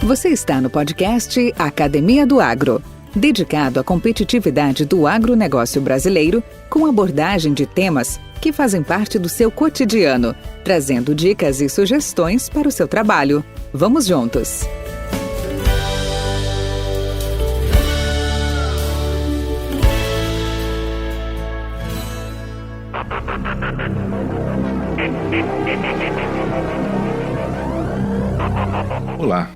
Você está no podcast Academia do Agro, dedicado à competitividade do agronegócio brasileiro, com abordagem de temas que fazem parte do seu cotidiano, trazendo dicas e sugestões para o seu trabalho. Vamos juntos! Olá!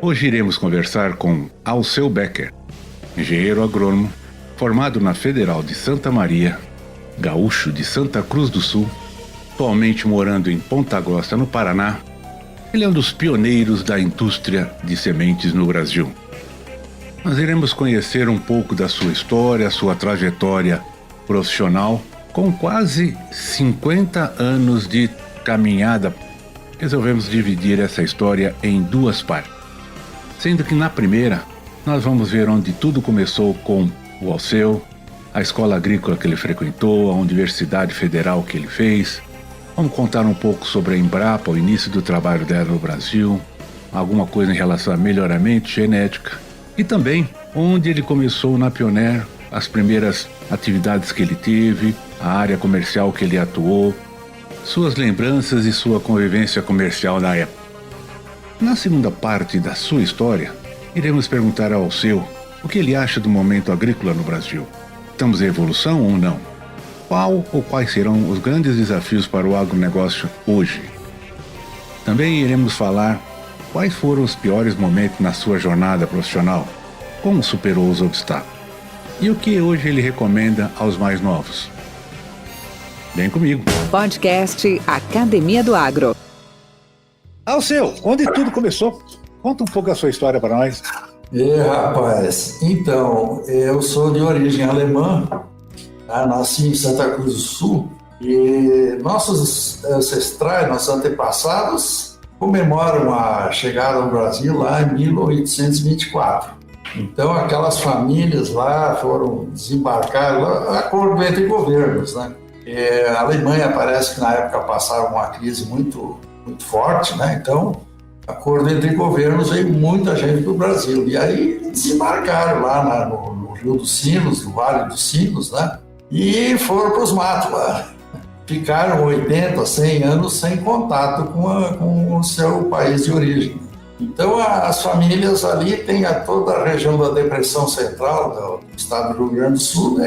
Hoje iremos conversar com Alceu Becker, engenheiro agrônomo, formado na Federal de Santa Maria, gaúcho de Santa Cruz do Sul, atualmente morando em Ponta Grossa, no Paraná. Ele é um dos pioneiros da indústria de sementes no Brasil. Nós iremos conhecer um pouco da sua história, sua trajetória profissional, com quase 50 anos de caminhada. Resolvemos dividir essa história em duas partes, sendo que na primeira nós vamos ver onde tudo começou com o Alceu, a escola agrícola que ele frequentou, a Universidade Federal que ele fez. Vamos contar um pouco sobre a Embrapa, o início do trabalho dela no Brasil, alguma coisa em relação a melhoramento, genética, e também onde ele começou na Pioneer, as primeiras atividades que ele teve, a área comercial que ele atuou, suas lembranças e sua convivência comercial na época. Na segunda parte da sua história, iremos perguntar ao Alceu o que ele acha do momento agrícola no Brasil. Estamos em evolução ou não? Qual ou quais serão os grandes desafios para o agronegócio hoje? Também iremos falar quais foram os piores momentos na sua jornada profissional, como superou os obstáculos, e o que hoje ele recomenda aos mais novos. Vem comigo. Podcast Academia do Agro. Alceu, onde tudo começou? Conta um pouco a sua história para nós. Rapaz, então, eu sou de origem alemã, nasci em Santa Cruz do Sul e nossos ancestrais, nossos antepassados, comemoram a chegada ao Brasil lá em 1824. Então, aquelas famílias lá foram desembarcar, acordo entre governos, né? A Alemanha parece que na época passava uma crise muito forte, né? Então, acordo entre governos, veio muita gente do Brasil. E aí desembarcaram lá no Rio dos Sinos, no Vale dos Sinos, né? E foram para os matos lá. Ficaram 80, 100 anos sem contato com o seu país de origem. Então, as famílias ali têm toda a região da Depressão Central do estado do Rio Grande do Sul,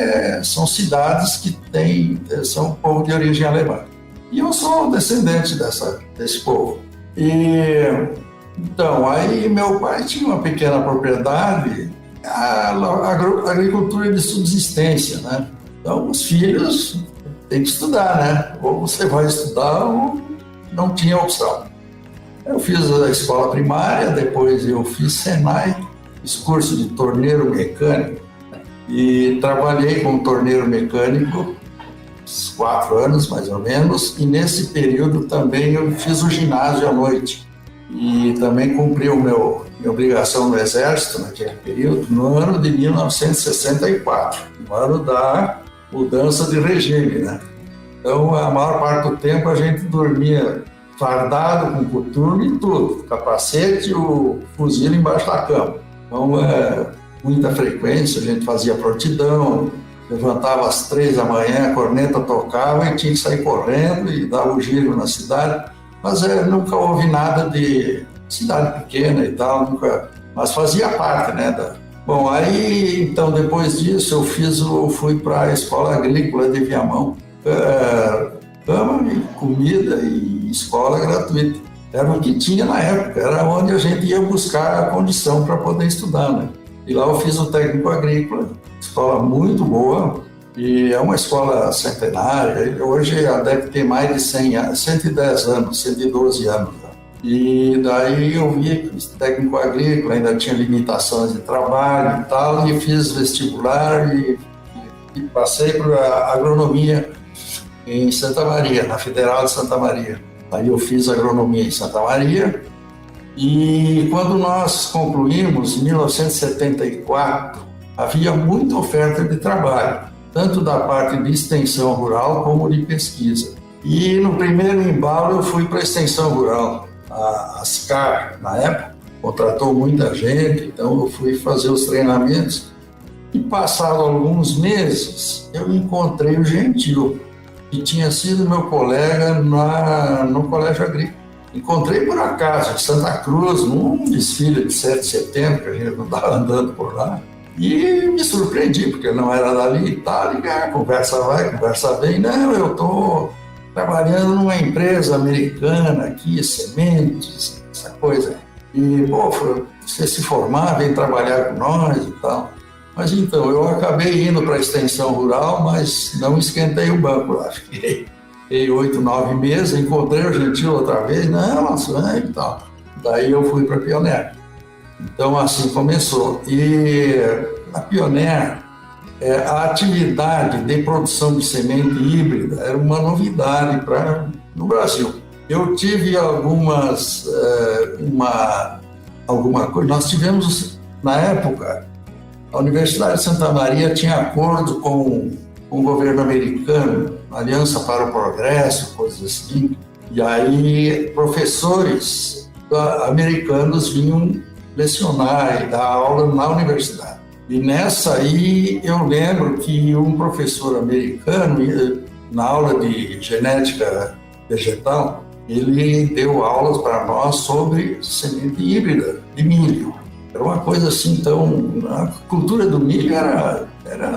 são cidades que são um povo de origem alemã. E eu sou descendente desse povo. Então, aí meu pai tinha uma pequena propriedade, a agricultura de subsistência, né? Então, os filhos têm que estudar, né? Ou você vai estudar ou não tinha opção. Eu fiz a escola primária, depois eu fiz Senai, fiz curso de torneiro mecânico e trabalhei como torneiro mecânico 4 anos, mais ou menos, e nesse período também eu fiz o ginásio à noite e também cumpri minha obrigação no Exército naquele período, no ano de 1964, no ano da mudança de regime, né? Então, a maior parte do tempo a gente dormia fardado, com coturno e tudo, capacete e o fuzil embaixo da cama. Então, muita frequência, a gente fazia prontidão, levantava às 3 da manhã, a corneta tocava e tinha que sair correndo e dava o giro na cidade. Mas nunca houve nada de cidade pequena e tal, nunca. Mas fazia parte, né? Bom, aí, então, depois disso, eu fui para a Escola Agrícola de Viamão. Cama e comida e escola gratuita. Era o que tinha na época, era onde a gente ia buscar a condição para poder estudar, né? E lá eu fiz o técnico agrícola, escola muito boa, e é uma escola centenária, hoje ela deve ter mais de 100 anos, 110 anos, 112 anos. Né? E daí eu vi que o técnico agrícola ainda tinha limitações de trabalho e tal, e fiz vestibular e passei para a agronomia em Santa Maria, na Federal de Santa Maria. Aí eu fiz agronomia em Santa Maria e quando nós concluímos, em 1974, havia muita oferta de trabalho, tanto da parte de extensão rural como de pesquisa. E no primeiro embalo eu fui para a extensão rural, a ASCAR, na época, contratou muita gente, então eu fui fazer os treinamentos. E passado alguns meses, eu encontrei o Gentil, que tinha sido meu colega no Colégio Agrícola. Encontrei por acaso em Santa Cruz, num desfile de 7 de setembro, que a gente não estava andando por lá. E me surpreendi, porque eu não era dali e tal, conversa vai, conversa vem. Não, eu estou trabalhando numa empresa americana aqui, sementes, essa coisa. E, pô, você se formar, vem trabalhar com nós e tal. Mas então, eu acabei indo para a extensão rural, mas não esquentei o banco lá. Fiquei 8, 9 meses, encontrei o Gentil outra vez, e tal. Daí eu fui para a Pioneer. Então, assim começou. E na Pioneer, a atividade de produção de semente híbrida era uma novidade no Brasil. Eu tive alguma coisa. Nós tivemos, na época, a Universidade de Santa Maria tinha acordo com o governo americano, Aliança para o Progresso, coisas assim. E aí, professores americanos vinham lecionar e dar aula na universidade. E nessa aí, eu lembro que um professor americano, na aula de genética vegetal, ele deu aulas para nós sobre semente híbrida de milho. Era uma coisa assim, então, a cultura do milho era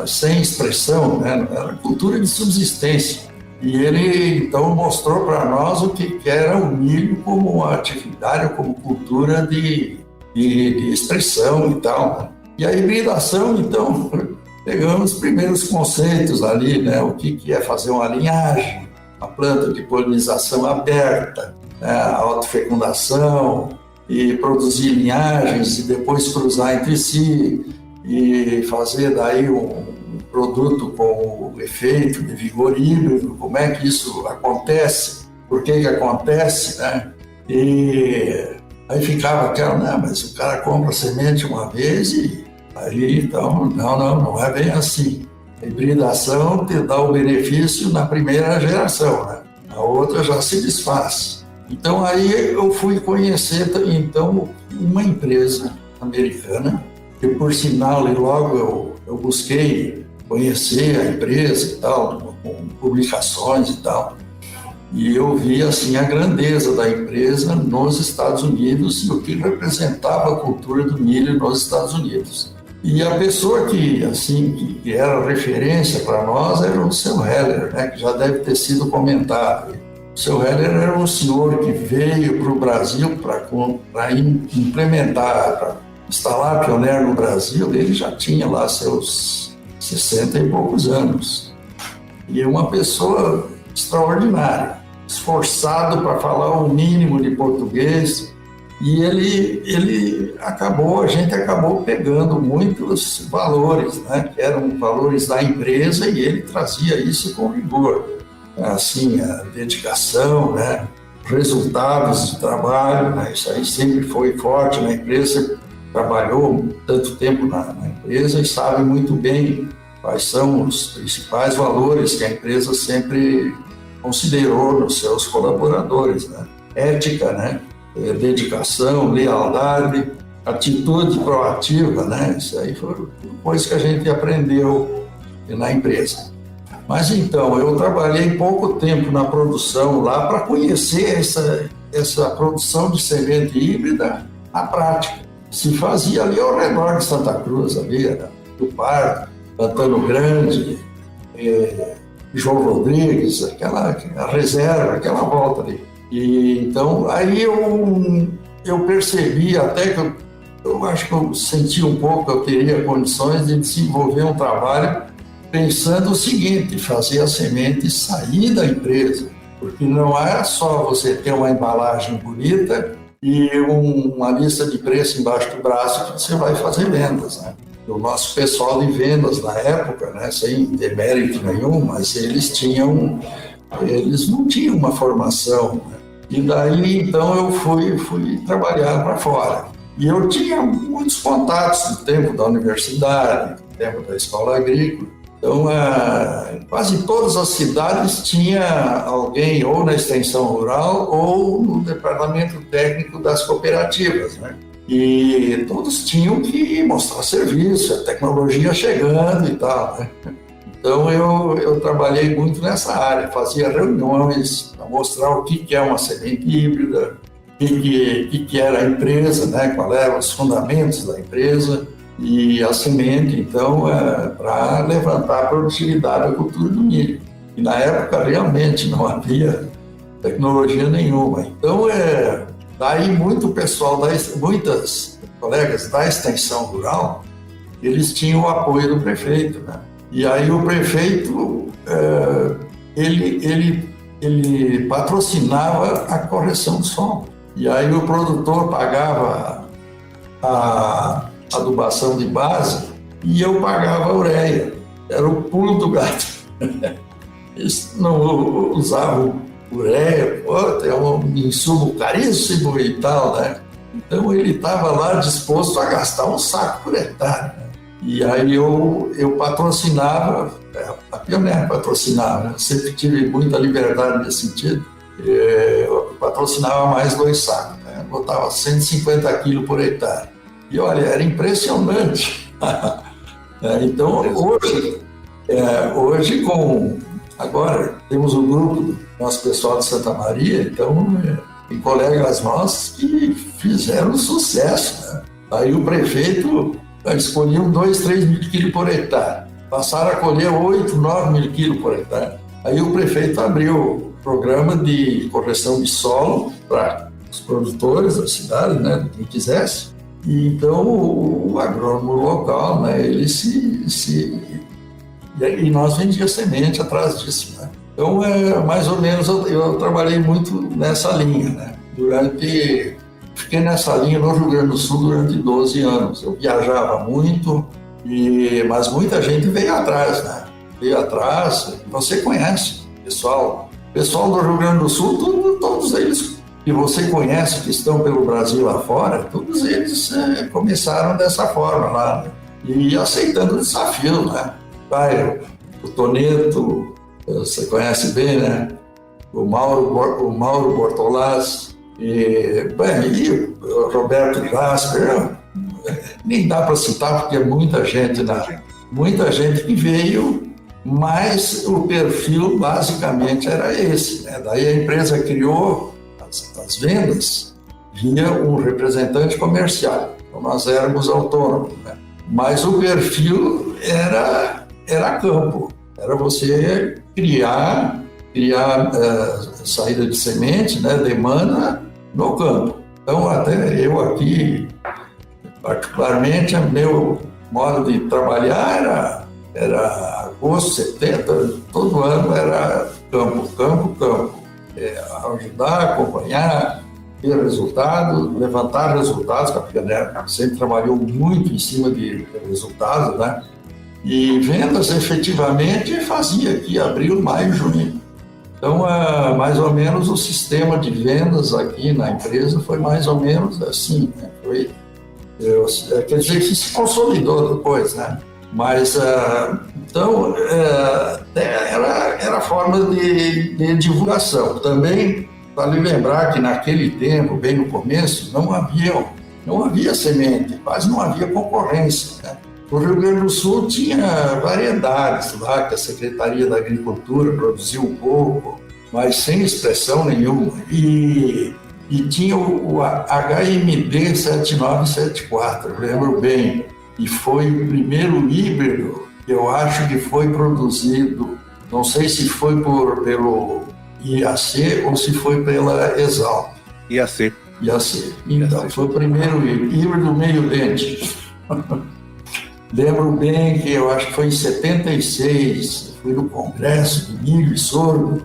sem expressão, né? Era cultura de subsistência. E ele, então, mostrou para nós o que era o milho como atividade, como cultura de expressão e tal, né? E a hibridação, então, pegamos os primeiros conceitos ali, né? O que é fazer uma linhagem, a planta de polinização aberta, né? A autofecundação, e produzir linhagens e depois cruzar entre si e fazer daí um produto com o efeito de vigor híbrido, como é que isso acontece, por que acontece, né? E aí ficava aquela, não, mas o cara compra semente uma vez e aí, então, não é bem assim. A hibridação te dá o benefício na primeira geração, né? A outra já se desfaz. Então, aí eu fui conhecer, então, uma empresa americana, que, por sinal, e logo eu busquei conhecer a empresa e tal, com publicações e tal, e eu vi, assim, a grandeza da empresa nos Estados Unidos e o que representava a cultura do milho nos Estados Unidos. E a pessoa que era referência para nós era o seu Heller, né, que já deve ter sido comentado. O seu Heller era um senhor que veio para o Brasil para implementar, para instalar a Pioneer no Brasil. Ele já tinha lá seus 60 e poucos anos. E uma pessoa extraordinária, esforçado para falar o mínimo de português. E a gente acabou pegando muitos valores, né, que eram valores da empresa, e ele trazia isso com rigor. Assim, a dedicação, né, resultados de trabalho, né, isso aí sempre foi forte na empresa. Trabalhou tanto tempo na empresa e sabe muito bem quais são os principais valores que a empresa sempre considerou nos seus colaboradores, né? Ética, né, dedicação, lealdade, atitude proativa, né? Isso aí foi coisa que a gente aprendeu na empresa. Mas então, eu trabalhei pouco tempo na produção lá para conhecer essa produção de semente híbrida na prática. Se fazia ali ao redor de Santa Cruz, ali, do Parque, Pantano Grande, João Rodrigues, a reserva, aquela volta ali. E então, aí eu percebi até que eu acho que eu senti um pouco que eu teria condições de desenvolver um trabalho pensando o seguinte: fazer a semente sair da empresa, porque não é só você ter uma embalagem bonita e uma lista de preço embaixo do braço que você vai fazer vendas, né? O nosso pessoal de vendas na época, né, sem demérito nenhum, mas eles não tinham uma formação, né? E daí então eu fui trabalhar para fora. E eu tinha muitos contatos do tempo da universidade, do tempo da escola agrícola. Então, quase todas as cidades tinha alguém ou na extensão rural ou no departamento técnico das cooperativas, né? e todos tinham que mostrar serviço, a tecnologia chegando e tal, né? Então eu trabalhei muito nessa área, fazia reuniões para mostrar o que é uma semente híbrida, o que era a empresa, né? Qual eram os fundamentos da empresa e a semente, então, para levantar a produtividade da cultura do milho. E na época realmente não havia tecnologia nenhuma. Então, daí muito pessoal, muitas colegas da extensão rural, eles tinham o apoio do prefeito, né? E aí o prefeito, ele patrocinava a correção do solo. E aí o produtor pagava a adubação de base e eu pagava a ureia. Era o pulo do gato. Eles não usavam ureia, é um insumo caríssimo e tal, né? Então ele estava lá disposto a gastar um saco por hectare, né? E aí eu patrocinava, a Pioneer patrocinava, eu sempre tive muita liberdade nesse sentido, eu patrocinava mais 2 sacos, né? Botava 150 quilos por hectare. E olha, era impressionante. Então hoje agora temos um grupo do nosso pessoal de Santa Maria, então tem colegas nossos que fizeram sucesso, né? Aí o prefeito escolhiam 2, 3 mil quilos por hectare, passaram a colher 8, 9 mil quilos por hectare. Aí o prefeito abriu o programa de correção de solo para os produtores da cidade, né, quem quisesse. E então o agrônomo local, né, ele e nós vendíamos semente atrás disso, né? Então, mais ou menos, eu trabalhei muito nessa linha, né? Fiquei nessa linha no Rio Grande do Sul durante 12 anos. Eu viajava muito, mas muita gente veio atrás, né? Veio atrás, você conhece, pessoal do Rio Grande do Sul, todos eles que você conhece, que estão pelo Brasil afora, todos eles começaram dessa forma lá, né? E aceitando o desafio, né? O Toneto, você conhece bem, né? O Mauro Bortolaz, e o Roberto Jasper, nem dá para citar porque é muita gente, né? Muita gente que veio, mas o perfil basicamente era esse, né? Daí a empresa criou as vendas via um representante comercial, então nós éramos autônomos, né? Mas o perfil era campo, era você criar saída de semente, né, demanda no campo. Então, até eu aqui, particularmente, meu modo de trabalhar era agosto, setembro, todo ano era campo. Ajudar, acompanhar, ter resultados, levantar resultados, que a Pioneer sempre trabalhou muito em cima de resultados, né? E vendas efetivamente fazia aqui abril, maio, junho. Então, mais ou menos o sistema de vendas aqui na empresa foi mais ou menos assim, né? Quer dizer que se consolidou depois, né? Mas, então, era forma de divulgação. Também, vale lembrar que naquele tempo, bem no começo, não havia semente, quase não havia concorrência, né? O Rio Grande do Sul tinha variedades lá, que a Secretaria da Agricultura produziu um pouco, mas sem expressão nenhuma. E tinha o HMD 7974, eu lembro bem, e foi o primeiro híbrido que eu acho que foi produzido, não sei se foi pelo IAC ou se foi pela Exalc. IAC. Então, foi o primeiro híbrido meio-dente. Lembro bem que eu acho que foi em 76, fui no congresso de milho e sorgo,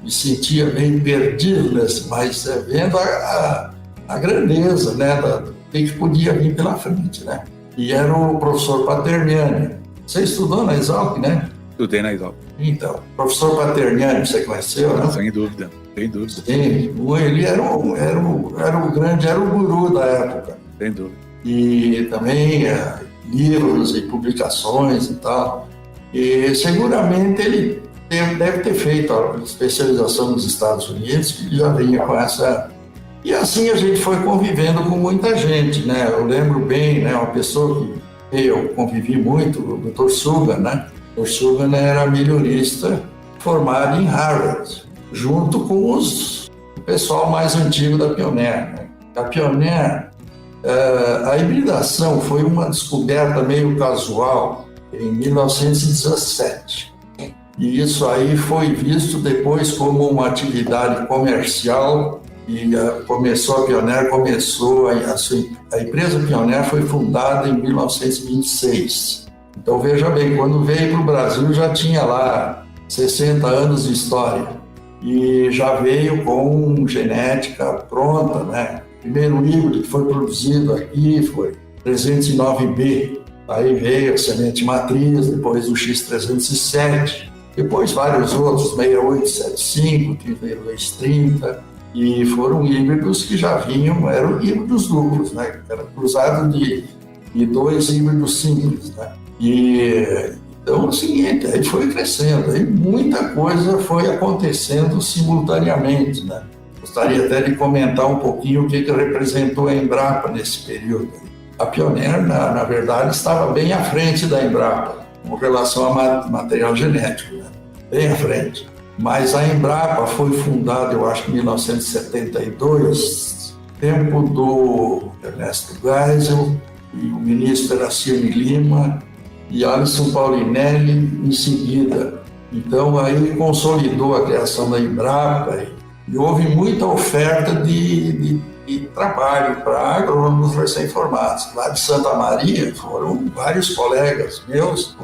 me sentia meio perdido, mas vendo a grandeza, né, do que podia vir pela frente, né? E era o professor Paterniani. Você estudou na Exalc, né? Estudei na Exalc. Então, professor Paterniani, você conheceu, né? Sem dúvida. Sim, ele era o guru da época. Sem dúvida. E também livros e publicações e tal. E seguramente ele deve ter feito a especialização nos Estados Unidos, que já vinha com E assim a gente foi convivendo com muita gente, né? Eu lembro bem, né, uma pessoa que eu convivi muito, o Dr. Sugan, né? O Dr. Sugan era melhorista formado em Harvard, junto com o pessoal mais antigo da Pioneer, né? A Pioneer, a hibridação foi uma descoberta meio casual em 1917. E isso aí foi visto depois como uma atividade comercial e a Pioneer começou, a empresa Pioneer foi fundada em 1926. Então veja bem, quando veio para o Brasil já tinha lá 60 anos de história e já veio com genética pronta, né? O primeiro híbrido que foi produzido aqui foi 309B, aí veio a semente matriz, depois o X307, depois vários outros, 6875, 3230, e foram híbridos que já vinham, eram híbridos duplos, né? Era cruzado de dois híbridos simples, né? E então é o seguinte, aí foi crescendo, aí muita coisa foi acontecendo simultaneamente, né? Gostaria até de comentar um pouquinho o que representou a Embrapa nesse período. A Pioneer, na verdade, estava bem à frente da Embrapa, com relação a material genético, né? Bem à frente. Mas a Embrapa foi fundada, eu acho, em 1972, tempo do Ernesto Geisel, e o ministro era Cirne Lima, e Alisson Paulinelli em seguida. Então, aí consolidou a criação da Embrapa e houve muita oferta de trabalho para agrônomos recém-formados. Lá de Santa Maria foram vários colegas meus,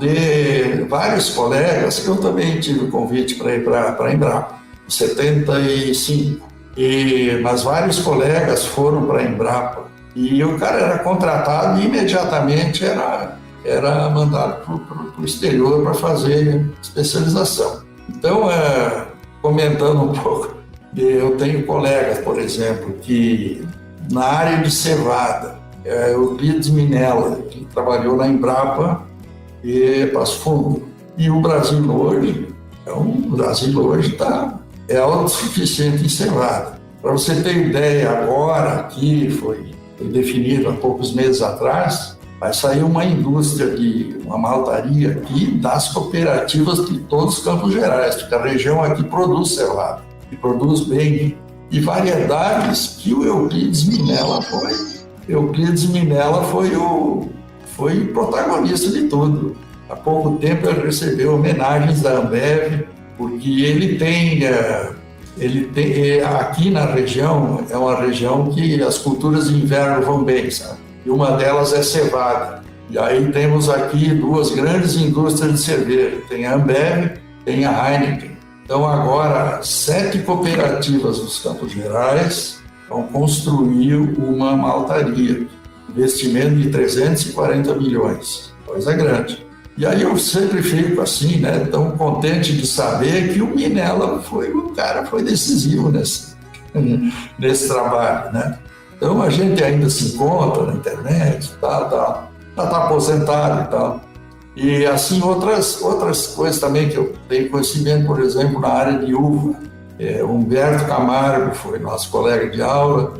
vários colegas que eu também tive o convite para ir para a Embrapa, em 75. Mas vários colegas foram para a Embrapa e o cara era contratado e imediatamente era mandado para o exterior para fazer especialização. Então, comentando um pouco, eu tenho colegas, por exemplo, que na área de cevada, Euclides Minella, que trabalhou na Embrapa e Passo Fundo. E o Brasil hoje, é autossuficiente em cevada. Para você ter ideia, agora aqui foi definido há poucos meses atrás, vai sair uma indústria uma maltaria aqui das cooperativas de todos os Campos Gerais, porque a região aqui produz cevada. E produz bem, e variedades que o Euclides Minella foi. Euclides Minella foi o protagonista de tudo. Há pouco tempo ele recebeu homenagens da Ambev, porque ele tem aqui na região, é uma região que as culturas de inverno vão bem, sabe? E uma delas é cevada. E aí temos aqui duas grandes indústrias de cerveja, tem a Ambev, tem a Heineken. Então, agora, 7 cooperativas dos Campos Gerais vão construir uma maltaria. Investimento de 340 milhões. Coisa grande. E aí eu sempre fico assim, né, tão contente de saber que o Minella foi decisivo nesse trabalho, né? Então, a gente ainda se encontra na internet, tá aposentado e tal. E assim, outras coisas também que eu tenho conhecimento, por exemplo, na área de uva. Humberto Camargo foi nosso colega de aula,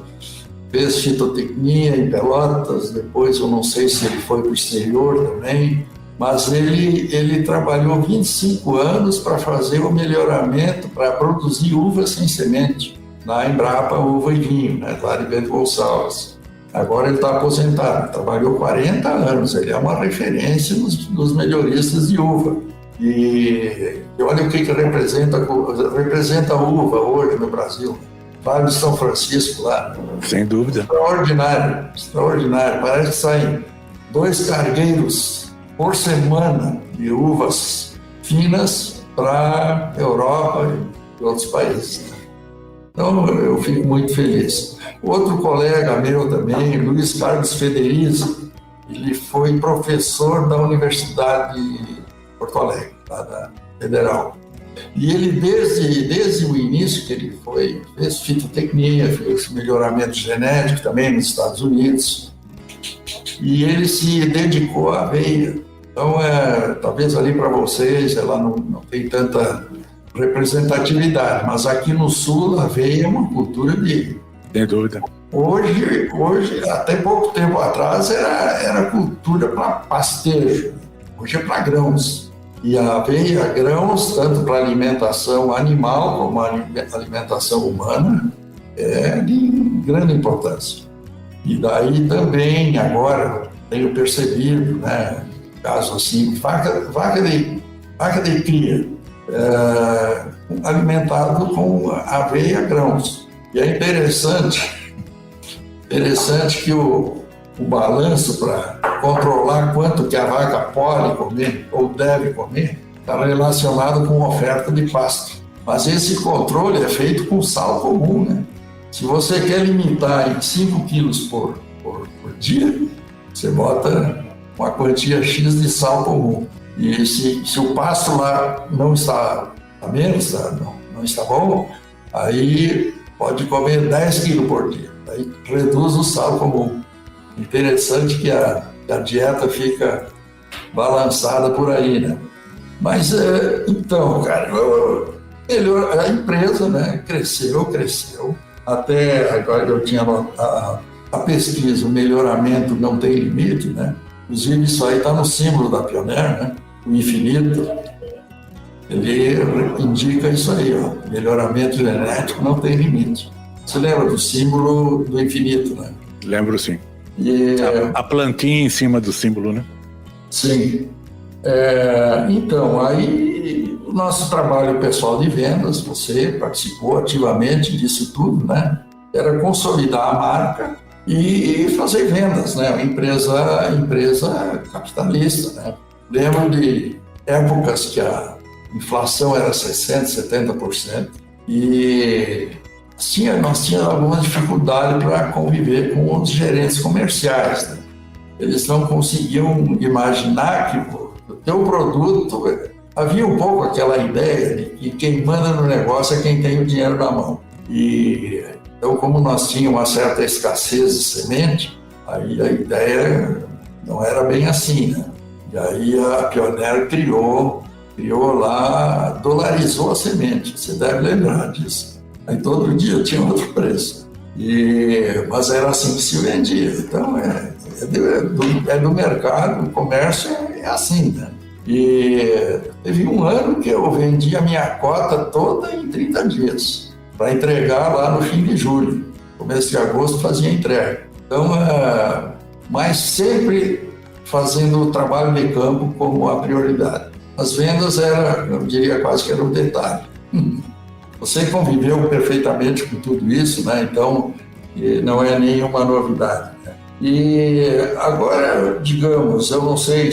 fez fitotecnia em Pelotas, depois eu não sei se ele foi para o exterior também, mas ele trabalhou 25 anos para fazer o melhoramento, para produzir uva sem semente, na Embrapa Uva e Vinho, né, lá de Bento Gonçalves. Agora ele está aposentado, trabalhou 40 anos, ele é uma referência nos melhoristas de uva. E olha o que representa a uva hoje no Brasil. Vale de São Francisco lá. Sem dúvida. Extraordinário. Parece que saem 2 cargueiros por semana de uvas finas para a Europa e outros países. Então, eu fico muito feliz. Outro colega meu também, Luiz Carlos Federici, ele foi professor da Universidade de Porto Alegre, lá da Federal. E ele, desde o início que ele fez fitotecnia, fez melhoramento genético também nos Estados Unidos, e ele se dedicou à aveia. Então, talvez ali para vocês, ela não tem tanta representatividade, mas aqui no Sul, a aveia é uma cultura de Sem dúvida. Hoje, até pouco tempo atrás, era cultura para pastejo. Hoje é para grãos. E a aveia, grãos, tanto para alimentação animal como alimentação humana, é de grande importância. E daí também, agora, tenho percebido, né, caso assim, vaca de cria, alimentado com aveia, grãos. E é interessante que o balanço para controlar quanto que a vaca pode comer ou deve comer está relacionado com a oferta de pasto. Mas esse controle é feito com sal comum, né? Se você quer limitar em 5 quilos por dia, você bota uma quantia X de sal comum. E se o pasto lá não está menos, não está bom, aí pode comer 10 quilos por dia. Aí reduz o sal comum. Interessante que a dieta fica balançada por aí, né? Mas, então, cara, a empresa, né, cresceu. Até agora eu tinha a pesquisa, o melhoramento não tem limite, né? Inclusive, isso aí está no símbolo da Pioneer, né? O infinito. Ele indica isso aí, ó. Melhoramento genético não tem limite. Você lembra do símbolo do infinito, né? Lembro, sim. E, a plantinha em cima do símbolo, né? Sim. Então, aí o nosso trabalho pessoal de vendas, você participou ativamente disso tudo, né? Era consolidar a marca e fazer vendas, né? Uma empresa capitalista, né? Lembro de épocas que a inflação era 60%, 70% e nós tínhamos alguma dificuldade para conviver com os gerentes comerciais, né? Eles não conseguiam imaginar que o teu produto... Havia um pouco aquela ideia de que quem manda no negócio é quem tem o dinheiro na mão. E então, como nós tínhamos uma certa escassez de semente, aí a ideia não era bem assim, né? E aí a Pioneer criou lá, dolarizou a semente, você deve lembrar disso. Aí todo dia tinha outro preço. Mas era assim que se vendia. Então, é do mercado, o comércio é assim, né? E teve um ano que eu vendi a minha cota toda em 30 dias, para entregar lá no fim de julho. Começo de agosto fazia entrega. Então, mas sempre fazendo o trabalho de campo como a prioridade. As vendas eu diria quase que era um detalhe. Você conviveu perfeitamente com tudo isso, né? Então não é nenhuma novidade, né? E agora, digamos, eu não sei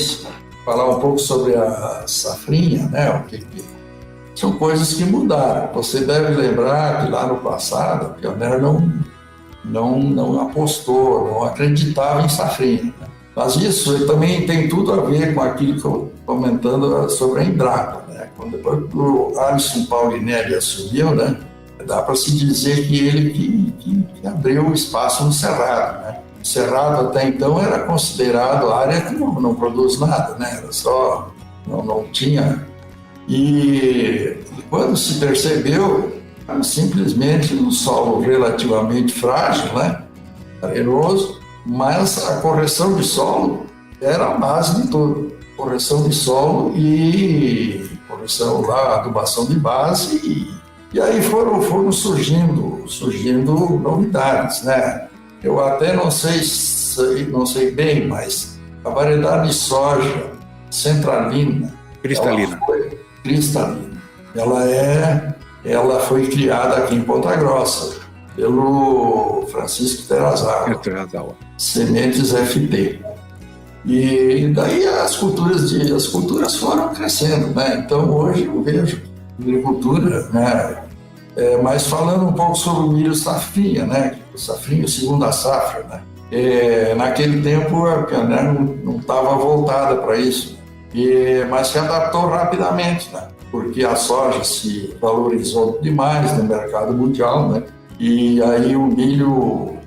falar um pouco sobre a safrinha, né? São coisas que mudaram. Você deve lembrar que lá no passado a Pioneer não apostou, não acreditava em safrinha, né? Mas isso também tem tudo a ver com aquilo que eu estou comentando sobre a Embrapa, né? Quando depois o Alisson Paulinelli assumiu, né? Dá para se dizer que ele que abriu o espaço no Cerrado, né? O Cerrado até então era considerado área que não produz nada, né? Era só, não tinha. E quando se percebeu, simplesmente um solo relativamente frágil, né? Arenoso, mas a correção de solo era a base de tudo. Correção de solo e correção lá, adubação de base e aí foram surgindo novidades, né? Eu até não sei bem, mas a variedade de soja centralina, cristalina, ela foi criada aqui em Ponta Grossa pelo Francisco Terazawa, Sementes FT. E daí as culturas foram crescendo, né? Então hoje eu vejo agricultura, né? Mas falando um pouco sobre o milho safrinha, né? O safrinha, segunda safra, né? Naquele tempo a Pioneer não estava voltada para isso, mas se adaptou rapidamente, né? Porque a soja se valorizou demais no mercado mundial, né? E aí o milho, o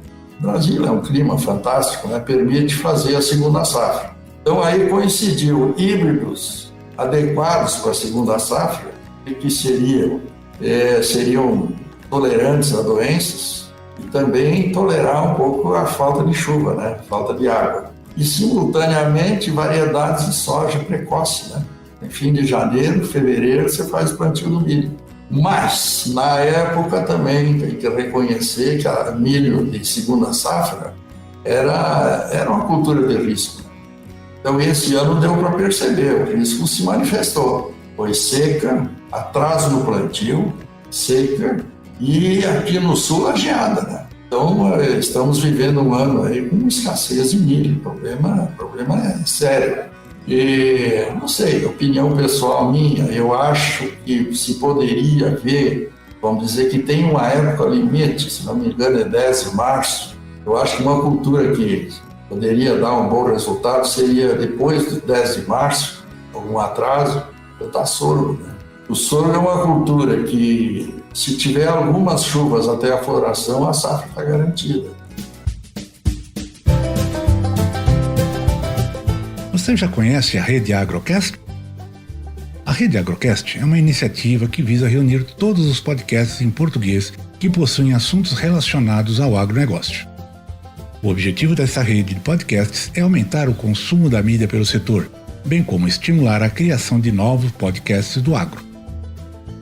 Brasil é um clima fantástico, né? Permite fazer a segunda safra. Então aí coincidiu híbridos adequados para a segunda safra, que seriam tolerantes a doenças, e também tolerar um pouco a falta de chuva, né? Falta de água. E, simultaneamente, variedades de soja precoce, né? Em fim de janeiro, fevereiro, você faz o plantio do milho. Mas, na época, também tem que reconhecer que a milho de segunda safra era uma cultura de risco. Então, esse ano deu para perceber, o risco se manifestou. Foi seca, atraso no plantio, seca, e aqui no sul a geada, né? Então, estamos vivendo um ano aí com escassez de milho. O problema é sério. E, não sei, opinião pessoal minha, eu acho que se poderia ver, vamos dizer que tem uma época limite, se não me engano é 10 de março, eu acho que uma cultura que poderia dar um bom resultado seria depois do 10 de março, algum atraso, plantar sorgo, né? O sorgo é uma cultura que, se tiver algumas chuvas até a floração, a safra está garantida. Você já conhece a Rede Agrocast? A Rede Agrocast é uma iniciativa que visa reunir todos os podcasts em português que possuem assuntos relacionados ao agronegócio. O objetivo dessa rede de podcasts é aumentar o consumo da mídia pelo setor, bem como estimular a criação de novos podcasts do agro.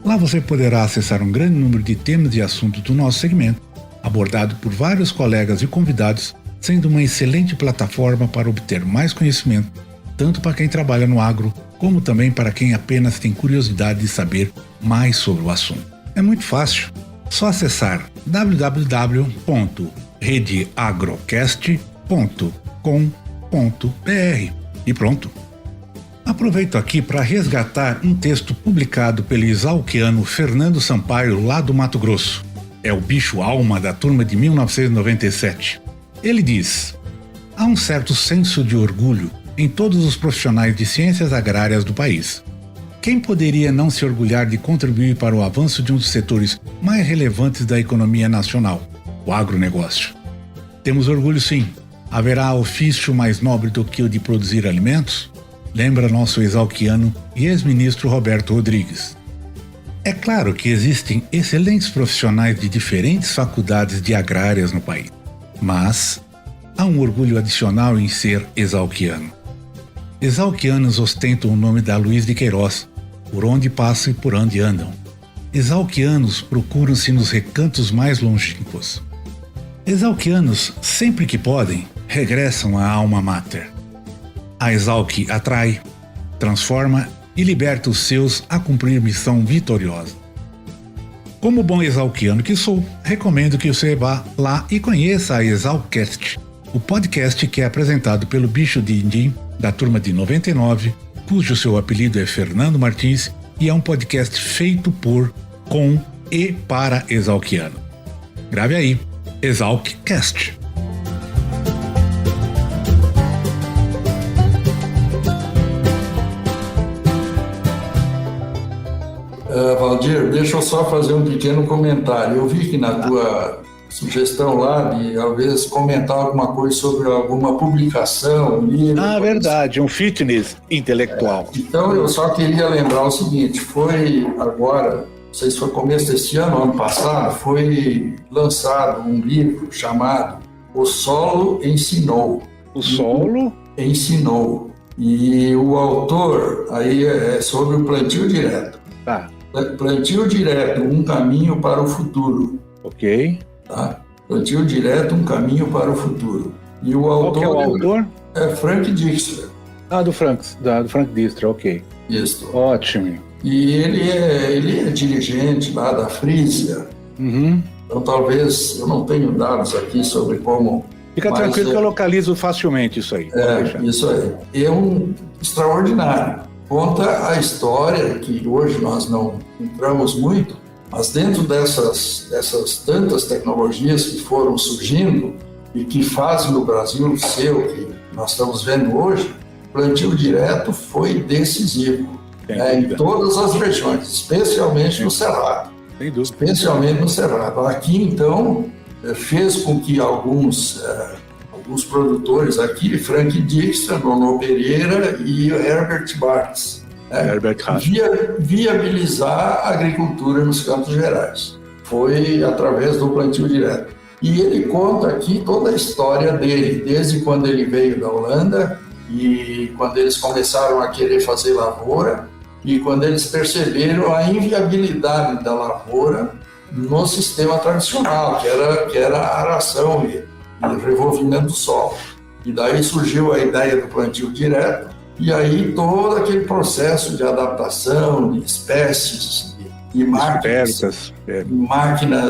Lá você poderá acessar um grande número de temas e assuntos do nosso segmento, abordado por vários colegas e convidados, sendo uma excelente plataforma para obter mais conhecimento, tanto para quem trabalha no agro, como também para quem apenas tem curiosidade de saber mais sobre o assunto. É muito fácil, só acessar www.redeagrocast.com.br e pronto. Aproveito aqui para resgatar um texto publicado pelo exalquiano Fernando Sampaio, lá do Mato Grosso. É o bicho alma da turma de 1997. Ele diz: há um certo senso de orgulho em todos os profissionais de ciências agrárias do país. Quem poderia não se orgulhar de contribuir para o avanço de um dos setores mais relevantes da economia nacional, o agronegócio? Temos orgulho sim. Haverá ofício mais nobre do que o de produzir alimentos? Lembra nosso exalquiano e ex-ministro Roberto Rodrigues. É claro que existem excelentes profissionais de diferentes faculdades de agrárias no país, mas há um orgulho adicional em ser exalquiano. Exalquianos ostentam o nome da Luiz de Queiroz, por onde passam e por onde andam. Exalquianos procuram-se nos recantos mais longínquos. Exalquianos, sempre que podem, regressam à alma mater. A Exalc atrai, transforma e liberta os seus a cumprir missão vitoriosa. Como bom exalquiano que sou, recomendo que você vá lá e conheça a Exalcast, o podcast que é apresentado pelo bicho Dindim, da turma de 99, cujo seu apelido é Fernando Martins, e é um podcast feito por, com e para exalquiano. Grave aí, Exalcast. Valdir, deixa eu só fazer um pequeno comentário. Eu vi que na tua sugestão lá de, talvez, comentar alguma coisa sobre alguma publicação, livro... Verdade, um fitness intelectual. Então, eu só queria lembrar o seguinte, foi agora, não sei se foi começo desse ano passado, foi lançado um livro chamado O Solo Ensinou. O Solo? Ensinou. E o autor aí é sobre o plantio direto. Tá. Plantio direto, um caminho para o futuro. Ok. Tá? Plantio direto, um caminho para o futuro. E o autor... Qual que é o autor? É Frank Dijkstra. Do Frank Dijkstra, ok. Isso. Ótimo. E ele é dirigente lá da Frisia. Uhum. Então, talvez, eu não tenho dados aqui sobre como... Fica tranquilo que eu localizo facilmente isso aí. Isso aí. É um extraordinário. Conta a história, que hoje nós não entramos muito, mas dentro dessas tantas tecnologias que foram surgindo e que fazem o Brasil ser o que nós estamos vendo hoje, o plantio direto foi decisivo em todas as regiões, especialmente no Cerrado. Sem dúvida. Especialmente no Cerrado. Aqui, então, fez com que alguns produtores aqui, Frank Dijkstra, Nono Pereira e Herbert Bartz, viabilizar a agricultura nos Campos Gerais. Foi através do plantio direto. E ele conta aqui toda a história dele, desde quando ele veio da Holanda e quando eles começaram a querer fazer lavoura e quando eles perceberam a inviabilidade da lavoura no sistema tradicional, que era a aração e o revolvimento do solo. E daí surgiu a ideia do plantio direto, e aí todo aquele processo de adaptação de espécies e máquinas,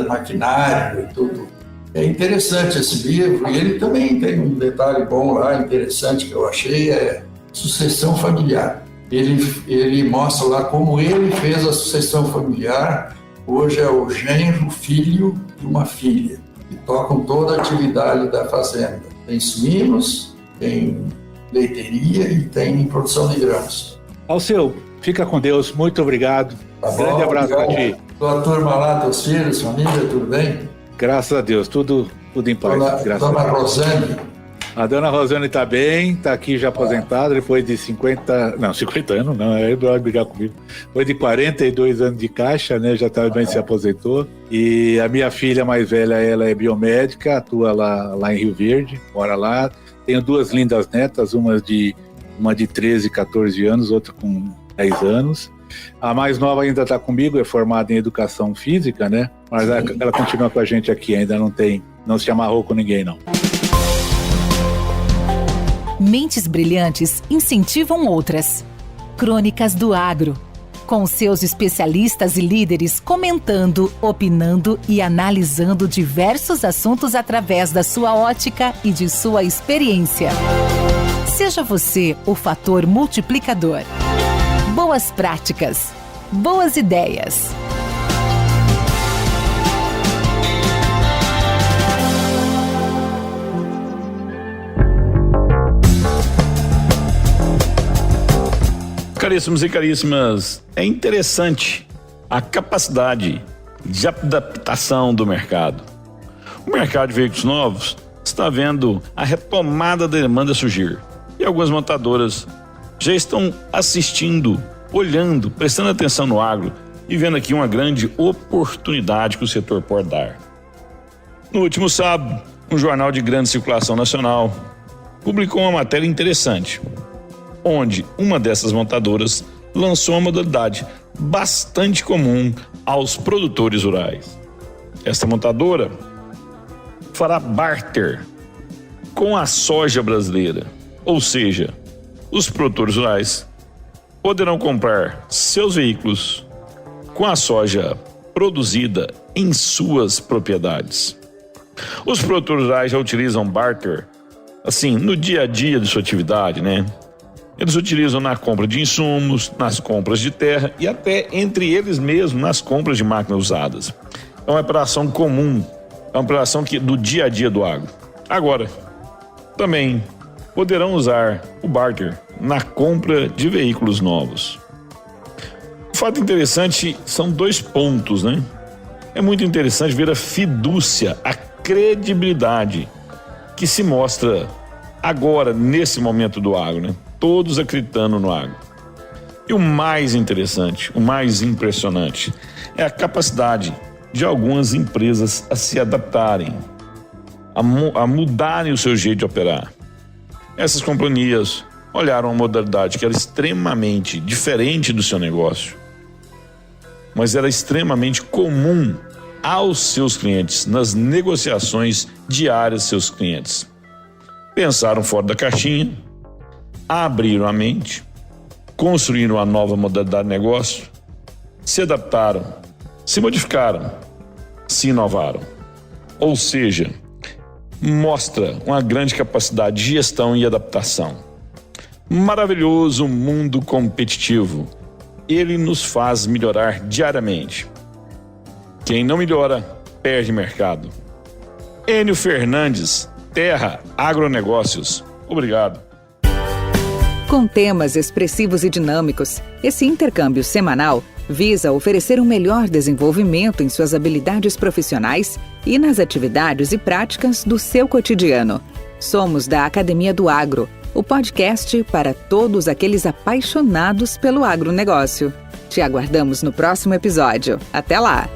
maquinário e tudo. É interessante esse livro, e ele também tem um detalhe bom lá, interessante que eu achei, é sucessão familiar. Ele mostra lá como ele fez a sucessão familiar. Hoje é o genro, filho e uma filha, que tocam toda a atividade da fazenda. Tem suínos, tem leiteria e tem produção de grãos. Alceu, fica com Deus, muito obrigado. Tá bom, grande abraço para ti. Tua turma lá, teus filhos, família, tudo bem? Graças a Deus, tudo em paz. Dona Rosane. A dona Rosane está bem, está aqui já aposentada, depois de 50 anos, não, aí vai brigar comigo. Depois de 42 anos de caixa, né, já também se aposentou. E a minha filha mais velha, ela é biomédica, atua lá em Rio Verde, mora lá. Tenho 2 lindas netas, uma de 13, 14 anos, outra com 10 anos. A mais nova ainda está comigo, é formada em educação física, né? Mas ela continua com a gente aqui, ainda não se amarrou com ninguém, não. Mentes brilhantes incentivam outras. Crônicas do Agro, com seus especialistas e líderes comentando, opinando e analisando diversos assuntos através da sua ótica e de sua experiência. Seja você o fator multiplicador. Boas práticas, boas ideias. Caríssimos e caríssimas, é interessante a capacidade de adaptação do mercado. O mercado de veículos novos está vendo a retomada da demanda surgir e algumas montadoras já estão assistindo, olhando, prestando atenção no agro e vendo aqui uma grande oportunidade que o setor pode dar. No último sábado, um jornal de grande circulação nacional publicou uma matéria interessante, onde uma dessas montadoras lançou uma modalidade bastante comum aos produtores rurais. Esta montadora fará barter com a soja brasileira, ou seja, os produtores rurais poderão comprar seus veículos com a soja produzida em suas propriedades. Os produtores rurais já utilizam barter, assim, no dia a dia de sua atividade, né? Eles utilizam na compra de insumos, nas compras de terra e até entre eles mesmos nas compras de máquinas usadas. É uma operação comum, é uma operação do dia a dia do agro. Agora, também poderão usar o barter na compra de veículos novos. O fato interessante são 2 pontos, né? É muito interessante ver a fidúcia, a credibilidade que se mostra agora, nesse momento do agro, né? Todos acreditando no agro. E o mais interessante, o mais impressionante, é a capacidade de algumas empresas a se adaptarem, a mudarem o seu jeito de operar. Essas companhias olharam uma modalidade que era extremamente diferente do seu negócio, mas era extremamente comum aos seus clientes, nas negociações diárias dos seus clientes. Pensaram fora da caixinha, abriram a mente, construíram uma nova modalidade de negócio, se adaptaram, se modificaram, se inovaram. Ou seja, mostra uma grande capacidade de gestão e adaptação. Maravilhoso mundo competitivo. Ele nos faz melhorar diariamente. Quem não melhora, perde mercado. Enio Fernandes, Terra Agronegócios. Obrigado. Com temas expressivos e dinâmicos, esse intercâmbio semanal visa oferecer um melhor desenvolvimento em suas habilidades profissionais e nas atividades e práticas do seu cotidiano. Somos da Academia do Agro, o podcast para todos aqueles apaixonados pelo agronegócio. Te aguardamos no próximo episódio. Até lá!